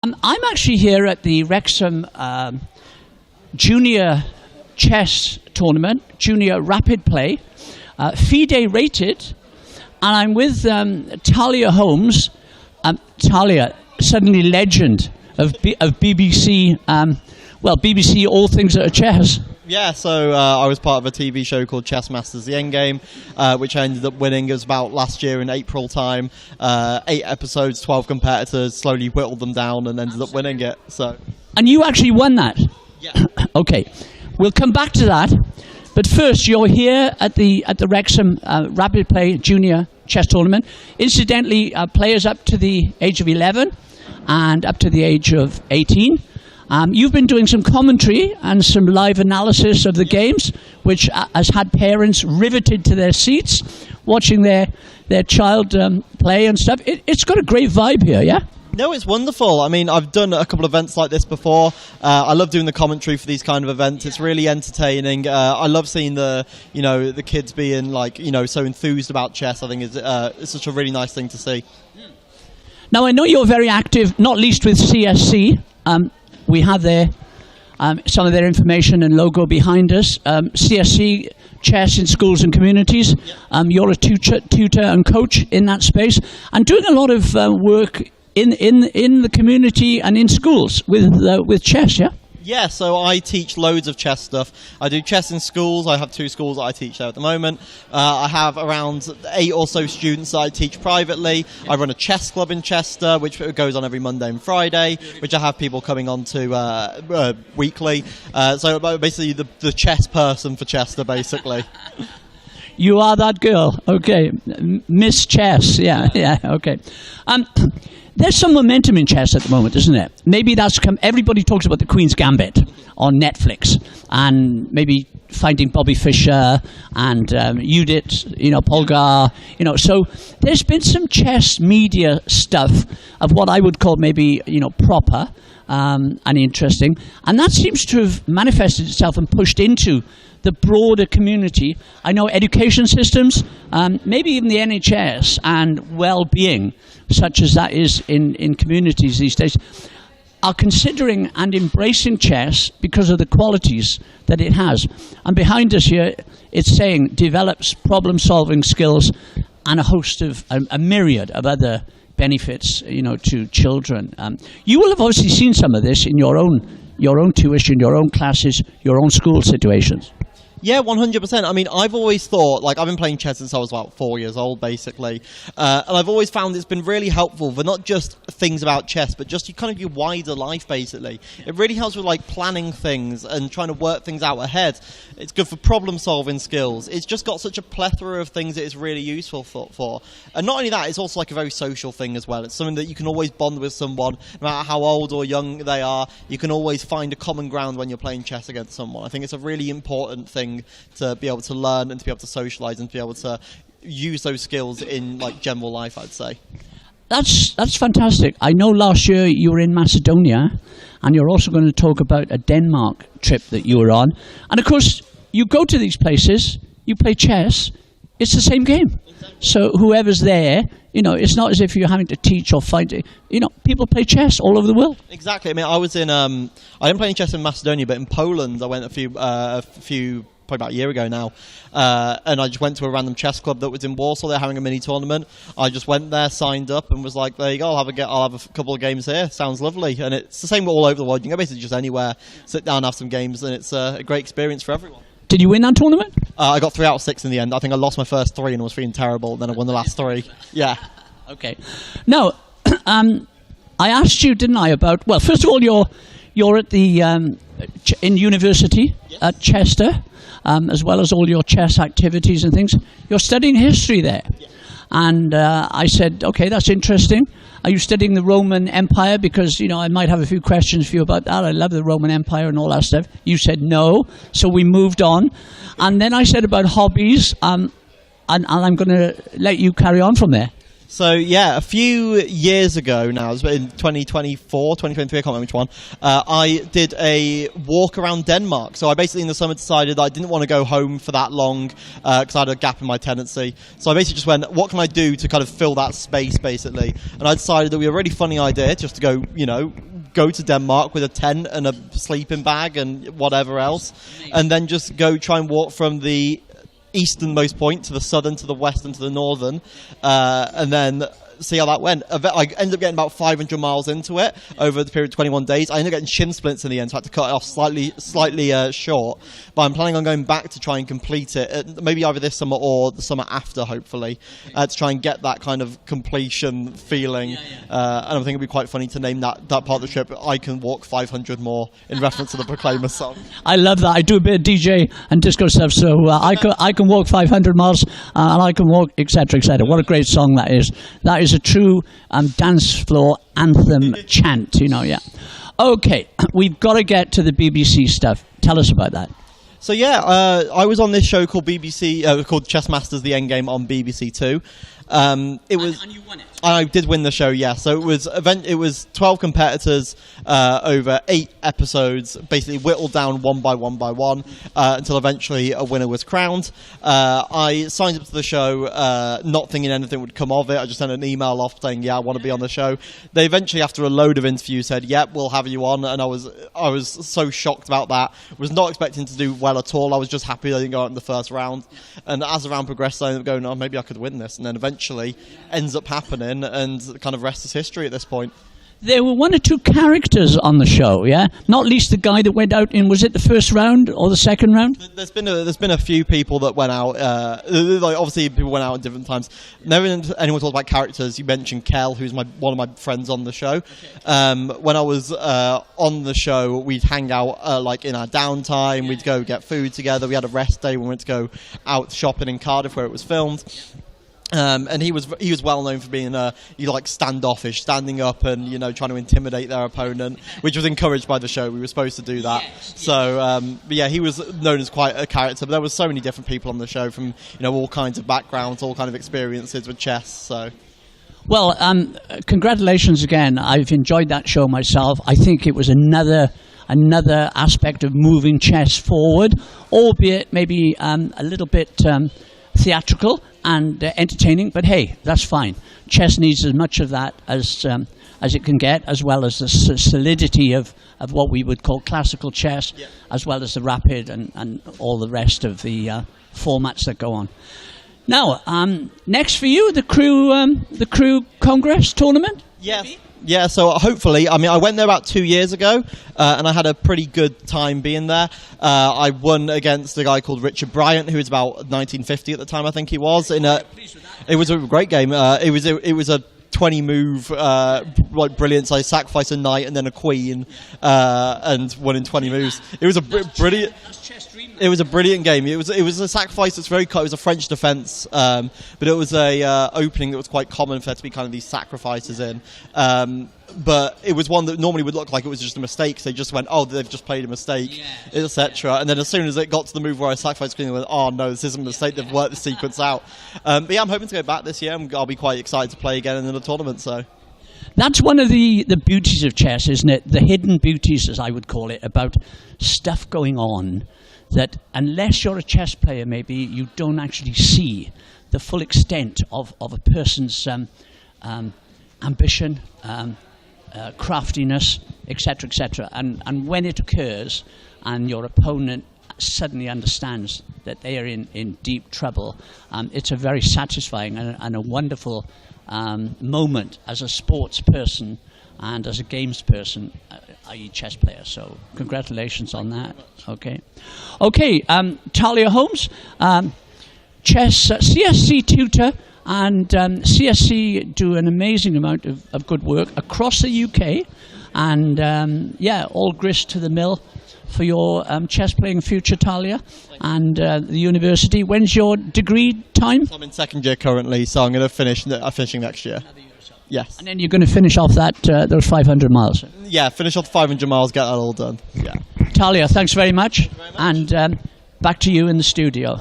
I'm actually here at the Wrexham Junior Chess Tournament, Junior Rapid Play, FIDE rated, and I'm with Thalia Holmes. Thalia, suddenly legend of BBC, BBC All Things That Are Chess. Yeah, so I was part of a TV show called Chess Masters The Endgame, which I ended up winning. It was about last year in April time. 8 episodes, 12 competitors, slowly whittled them down and ended up winning it. So. And you actually won that? Yeah. Okay, we'll come back to that. But first, you're here at the Wrexham Rapid Play Junior Chess Tournament. Incidentally, players up to the age of 11 and up to the age of 18. You've been doing some commentary and some live analysis of the games, which has had parents riveted to their seats, watching their child play and stuff. It's got a great vibe here, yeah? No, it's wonderful. I mean, I've done a couple of events like this before. I love doing the commentary for these kind of events. It's really entertaining. I love seeing the kids being so enthused about chess. I think it's such a really nice thing to see. Now, I know you're very active, not least with CSC. We have some of their information and logo behind us. CSC, Chess in Schools and Communities. You're a tutor and coach in that space, and doing a lot of work in the community and in schools with chess, yeah? Yeah, so I teach loads of chess stuff. I do chess in schools. I have 2 schools that I teach there at the moment. I have around 8 or so students that I teach privately. I run a chess club in Chester, which goes on every Monday and Friday, which I have people coming on to weekly. So basically the chess person for Chester, basically. You are that girl, okay. Miss Chess, yeah, okay. There's some momentum in chess at the moment, isn't there? Maybe everybody talks about the Queen's Gambit on Netflix, and maybe finding Bobby Fischer and Judith, Polgar, So there's been some chess media stuff of what I would call maybe, proper and interesting, and that seems to have manifested itself and pushed into the broader community. I know education systems, maybe even the NHS and well-being, such as that is in communities these days, are considering and embracing chess because of the qualities that it has. And behind us here, it's saying develops problem-solving skills and a host of, a myriad of other benefits, to children. You will have obviously seen some of this in your own tuition, your own classes, your own school situations. Yeah, 100%. I mean, I've always thought, I've been playing chess since I was about 4 years old, basically. And I've always found it's been really helpful for not just things about chess, but just your wider life, basically. It really helps with, planning things and trying to work things out ahead. It's good for problem-solving skills. It's just got such a plethora of things that it's really useful for. And not only that, it's also a very social thing as well. It's something that you can always bond with someone, no matter how old or young they are. You can always find a common ground when you're playing chess against someone. I think it's a really important thing to be able to learn and to be able to socialise and to be able to use those skills in general life, I'd say. That's fantastic. I know last year you were in Macedonia, and you're also going to talk about a Denmark trip that you were on. And of course, you go to these places, you play chess, it's the same game. Exactly. So whoever's there, it's not as if you're having to teach or find it. People play chess all over the world. Exactly. I mean, I was in, I didn't play chess in Macedonia, but in Poland I went a few probably about a year ago now, and I just went to a random chess club that was in Warsaw. They're having a mini tournament. I just went there, signed up, and was like, there you go, I'll have a couple of games here. Sounds lovely. And it's the same all over the world. You can go basically just anywhere, sit down, have some games, and it's a great experience for everyone. Did you win that tournament? I got 3 out of 6 in the end. I think I lost my first 3 and was feeling terrible, and then I won the last 3. Yeah. Okay. Now, I asked you, didn't I, about, well, first of all, you're at the in university at Chester, as well as all your chess activities and things. You're studying history there. Yeah. And I said, okay, that's interesting. Are you studying the Roman Empire? Because, I might have a few questions for you about that. I love the Roman Empire and all that stuff. You said no, so we moved on. And then I said about hobbies, and I'm going to let you carry on from there. So yeah, a few years ago now, it was in 2024, 2023, I can't remember which one, I did a walk around Denmark. So I basically in the summer decided that I didn't want to go home for that long because I had a gap in my tenancy. So I basically just went, what can I do to kind of fill that space basically? And I decided that would be a really funny idea just to go, go to Denmark with a tent and a sleeping bag and whatever else, and then just go try and walk from the easternmost point to the southern, to the western, to the northern, and then see how that went. I ended up getting about 500 miles into it over the period of 21 days. I ended up getting shin splints in the end, so I had to cut it off slightly short. But I'm planning on going back to try and complete it, maybe either this summer or the summer after, hopefully, to try and get that kind of completion feeling. And I think it'd be quite funny to name that part of the trip I Can Walk 500 More, in reference to the Proclaimer song. I love that. I do a bit of DJ and disco stuff, so I can walk 500 miles and I can walk, etc., etc. What a great song that is. That is a true dance floor anthem chant, yeah. Okay, we've got to get to the BBC stuff. Tell us about that. So yeah, I was on this show called called Chess Masters: The Endgame on BBC Two. It was, and you won it. I did win the show, yeah. So it was 12 competitors over 8 episodes, basically whittled down one by one until eventually a winner was crowned. I signed up to the show not thinking anything would come of it. I just sent an email off saying, yeah, I want to be on the show. They eventually, after a load of interviews, said, yep, we'll have you on. And I was so shocked about that. Was not expecting to do well at all. I was just happy I didn't go out in the first round. And as the round progressed, I ended up going, oh, maybe I could win this. And then eventually ends up happening, and kind of rest is history at this point. There were 1 or 2 characters on the show, yeah? Not least the guy that went out in, was it the first round or the second round? There's been a few people that went out. Like obviously, people went out at different times. Never anyone talked about characters. You mentioned Kel, who's one of my friends on the show. Okay. When I was on the show, we'd hang out like in our downtime. We'd go get food together. We had a rest day when we went to go out shopping in Cardiff, where it was filmed. And he was well known for being standoffish, standing up and trying to intimidate their opponent, which was encouraged by the show. We were supposed to do that. Yes. So but yeah, he was known as quite a character. But there were so many different people on the show from all kinds of backgrounds, all kind of experiences with chess. So. Well, congratulations again. I've enjoyed that show myself. I think it was another aspect of moving chess forward, albeit maybe a little bit theatrical and entertaining, but hey, that's fine. Chess needs as much of that as it can get, as well as the solidity of what we would call classical chess, yeah, as well as the rapid and all the rest of the formats that go on. Now, next for you, the Crew Congress tournament? Yes. Maybe? Yeah, so hopefully, I went there about 2 years ago, and I had a pretty good time being there. I won against a guy called Richard Bryant, who was about 1950 at the time, I think he was. It was a great game. It was a 20-move, brilliant. So I sacrificed a knight and then a queen, and won in 20 moves. It was a brilliant. It was a brilliant game. It was a sacrifice that's very. It was a French defence, but it was a opening that was quite common for there to be kind of these sacrifices in. But it was one that normally would look like it was just a mistake. So they just went, oh, they've just played a mistake, yeah, etc. And then as soon as it got to the move where I sacrificed queen, they went, oh no, this isn't a mistake. They've worked the sequence out. But yeah, I'm hoping to go back this year. I'll be quite excited to play again in the tournament. So. That's one of the beauties of chess, isn't it? The hidden beauties, as I would call it, about stuff going on that unless you're a chess player, maybe you don't actually see the full extent of a person's ambition, craftiness, etc., etc. And when it occurs and your opponent suddenly understands that they are in deep trouble, it's a very satisfying and a wonderful moment as a sports person and as a games person, i.e. chess player. So congratulations on that. Okay, Thalia Holmes, chess CSC tutor, and CSC do an amazing amount of good work across the UK, and yeah, all grist to the mill for your chess playing future, Thalia, and the university. When's your degree time? I'm in second year currently, so I'm going to finishing next year. Yes. And then you're going to finish off that those 500 miles. Yeah, finish off 500 miles, get that all done. Yeah. Thalia, thanks very much. And back to you in the studio.